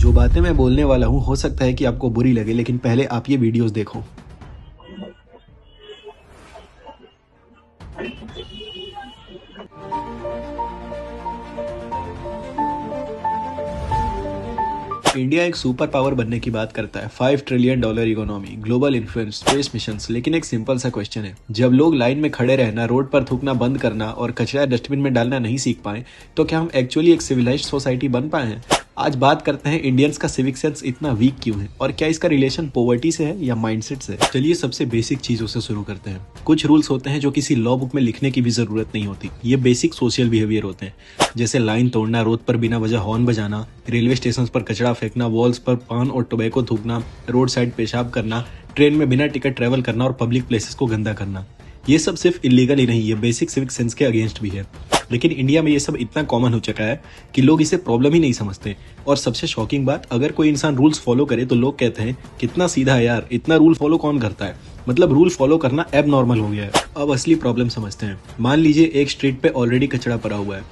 जो बातें मैं बोलने वाला हूँ हो सकता है कि आपको बुरी लगे, लेकिन पहले आप ये वीडियोस देखो। इंडिया एक सुपर पावर बनने की बात करता है, $5 trillion economy, global influence, space missions. लेकिन एक सिंपल सा क्वेश्चन है, जब लोग लाइन में खड़े रहना, रोड पर थूकना बंद करना और कचरा डस्टबिन में डालना नहीं सीख पाए, तो क्या हम एक्चुअली एक सिविलाइज्ड सोसाइटी बन पाए हैं? आज बात करते हैं इंडियंस का सिविक सेंस इतना वीक क्यों है और क्या इसका रिलेशन पॉवर्टी से है या माइंडसेट से। चलिए सबसे बेसिक चीजों से शुरू करते हैं। कुछ रूल्स होते हैं जो किसी लॉ बुक में लिखने की भी जरूरत नहीं होती। ये बेसिक सोशल बिहेवियर होते हैं, जैसे लाइन तोड़ना, रोड पर बिना वजह हॉर्न बजाना, रेलवे स्टेशन पर कचरा फेंकना, वॉल्स पर पान और टोबैको थूकना, रोड साइड पेशाब करना, ट्रेन में बिना टिकट ट्रेवल करना और पब्लिक प्लेसेस को गंदा करना। ये सब सिर्फ इलीगल ही नहीं, ये बेसिक सिविक सेंस के अगेंस्ट भी है। लेकिन इंडिया में ये सब इतना कॉमन हो चुका है कि लोग इसे प्रॉब्लम ही नहीं समझते। और सबसे शॉकिंग बात, अगर कोई इंसान रूल्स फॉलो करे तो लोग कहते हैं कितना सीधा है यार, इतना रूल फॉलो कौन करता है, मतलब रूल फॉलो करना एब नॉर्मल हो गया है। अब असली प्रॉब्लम समझते हैं। मान लीजिए एक स्ट्रीट पे ऑलरेडी कचरा पड़ा हुआ है।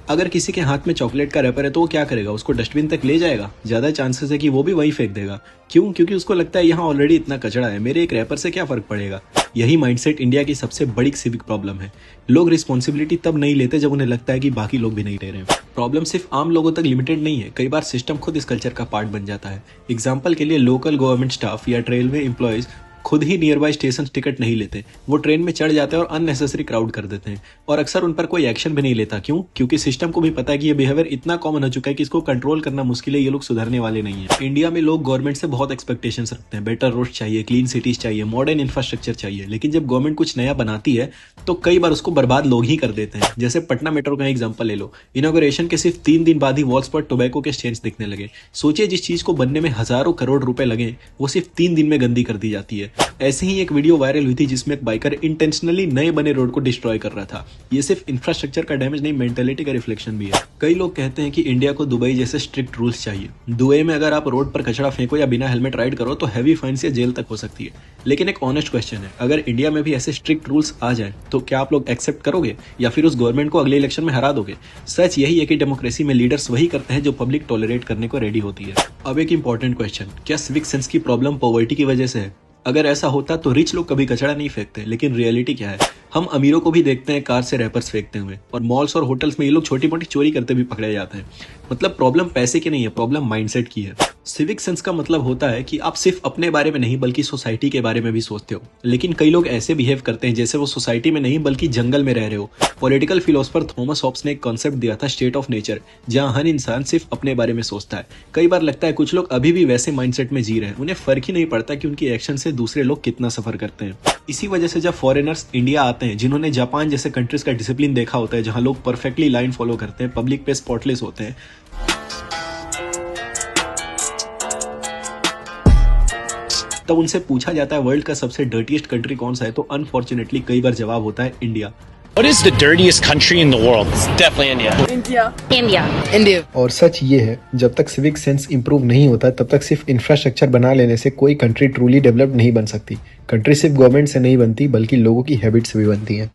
अगर किसी के हाथ में चॉकलेट का रैपर है तो वो क्या करेगा, उसको डस्टबिन तक ले जाएगा? ज्यादा चांसेस है कि वो भी वहीं फेंक देगा। क्यों? क्योंकि उसको लगता है यहाँ ऑलरेडी इतना कचरा है, मेरे एक रैपर से क्या फर्क पड़ेगा। यही माइंडसेट इंडिया की सबसे बड़ी सिविक प्रॉब्लम है। लोग रिस्पॉन्सिबिलिटी तब नहीं लेते जब उन्हें लगता है कि बाकी लोग भी नहीं ले रहे हैं। प्रॉब्लम सिर्फ आम लोगों तक लिमिटेड नहीं है, कई बार सिस्टम खुद इस कल्चर का पार्ट बन जाता है। एग्जाम्पल के लिए लोकल गवर्नमेंट स्टाफ या रेलवे एम्प्लॉयज खुद ही नियर बाय स्टेशन टिकट नहीं लेते। वो ट्रेन में चढ़ जाते हैं और अननेसेसरी क्राउड कर देते हैं, और अक्सर उन पर कोई एक्शन भी नहीं लेता। क्यों? क्योंकि सिस्टम को भी पता है कि ये बिहेवियर इतना कॉमन हो चुका है कि इसको कंट्रोल करना मुश्किल है, ये लोग सुधरने वाले नहीं है। इंडिया में लोग गवर्नमेंट से बहुत एक्सपेक्टेशंस रखते हैं। बेटर रोड चाहिए, क्लीन सिटीज चाहिए, मॉडर्न इंफ्रास्ट्रक्चर चाहिए। लेकिन जब गवर्नमेंट कुछ नया बनाती है तो कई बार उसको बर्बाद लोग ही कर देते हैं। जैसे पटना मेट्रो का एग्जाम्पल ले लो। इनॉग्रेशन के सिर्फ 3 दिन बाद ही वॉल्स पर टोबैको के स्टैंड्स दिखने लगे। सोचिए, जिस चीज को बनने में हजारों करोड़ रुपए लगे वो सिर्फ 3 दिन में गंदी कर दी जाती है। ऐसे ही एक वीडियो वायरल हुई थी जिसमें एक बाइकर इंटेंशनली नए बने रोड को डिस्ट्रॉय कर रहा था। ये सिर्फ इंफ्रास्ट्रक्चर का डैमेज नहीं, मेंटेलिटी का रिफ्लेक्शन भी है। कई लोग कहते हैं कि इंडिया को दुबई जैसे स्ट्रिक्ट रूल्स चाहिए। दुबई में अगर आप रोड पर कचरा फेंको या बिना हेलमेट राइड करो तो हैवी फाइन्स या जेल तक हो सकती है। लेकिन एक ऑनेस्ट क्वेश्चन है, अगर इंडिया में भी ऐसे स्ट्रिक्ट रूल्स आ जाए तो क्या आप लोग एक्सेप्ट करोगे या फिर उस गवर्नमेंट को अगले इलेक्शन में हरा दोगे? सच यही है कि डेमोक्रेसी में लीडर्स वही करते हैं जो पब्लिक टॉलरेट करने को रेडी होती है। अब एक इंपॉर्टेंट क्वेश्चन, क्या सिविक सेंस की प्रॉब्लम पॉवर्टी की वजह से है? अगर ऐसा होता तो रिच लोग कभी कचरा नहीं फेंकते। लेकिन रियलिटी क्या है, हम अमीरों को भी देखते हैं कार से रैपर्स फेंकते हुए, और मॉल्स और होटल्स में ये लोग छोटी मोटी चोरी करते भी पकड़े जाते हैं। मतलब प्रॉब्लम पैसे की नहीं है, प्रॉब्लम माइंडसेट की है। सिविक सेंस का मतलब होता है कि आप सिर्फ अपने बारे में नहीं बल्कि सोसाइटी के बारे में भी सोचते हो। लेकिन कई लोग ऐसे बिहेव करते हैं जैसे वो सोसाइटी में नहीं बल्कि जंगल में रह रहे हो। पॉलिटिकल फिलोसफर थॉमस हॉब्स ने एक कॉन्सेप्ट दिया था, स्टेट ऑफ नेचर, जहां हर इंसान सिर्फ अपने बारे में सोचता है। कई बार लगता है कुछ लोग अभी भी वैसे माइंडसेट में जी रहे हैं, उन्हें फर्क ही नहीं पड़ता कि उनकी एक्शन से दूसरे लोग कितना सफर करते हैं। इसी वजह से जब फॉरेनर्स इंडिया आते हैं, जिन्होंने जापान जैसे कंट्रीज का डिसिप्लिन देखा होता है जहां लोग परफेक्टली लाइन फॉलो करते हैं, पब्लिक पे स्पॉटलेस होते हैं, तब उनसे पूछा जाता है वर्ल्ड का सबसे डर्टीएस्ट कंट्री कौन सा है, तो अनफॉर्चुनेटली कई बार जवाब होता है India. What is the dirtiest country in the world? It's definitely India. और सच ये है, जब तक सिविक सेंस इंप्रूव नहीं होता तब तक सिर्फ इंफ्रास्ट्रक्चर बना लेने से कोई कंट्री ट्रूली डेवलप नहीं बन सकती। कंट्री सिर्फ गवर्नमेंट से नहीं बनती बल्कि लोगों की हैबिट से भी बनती है।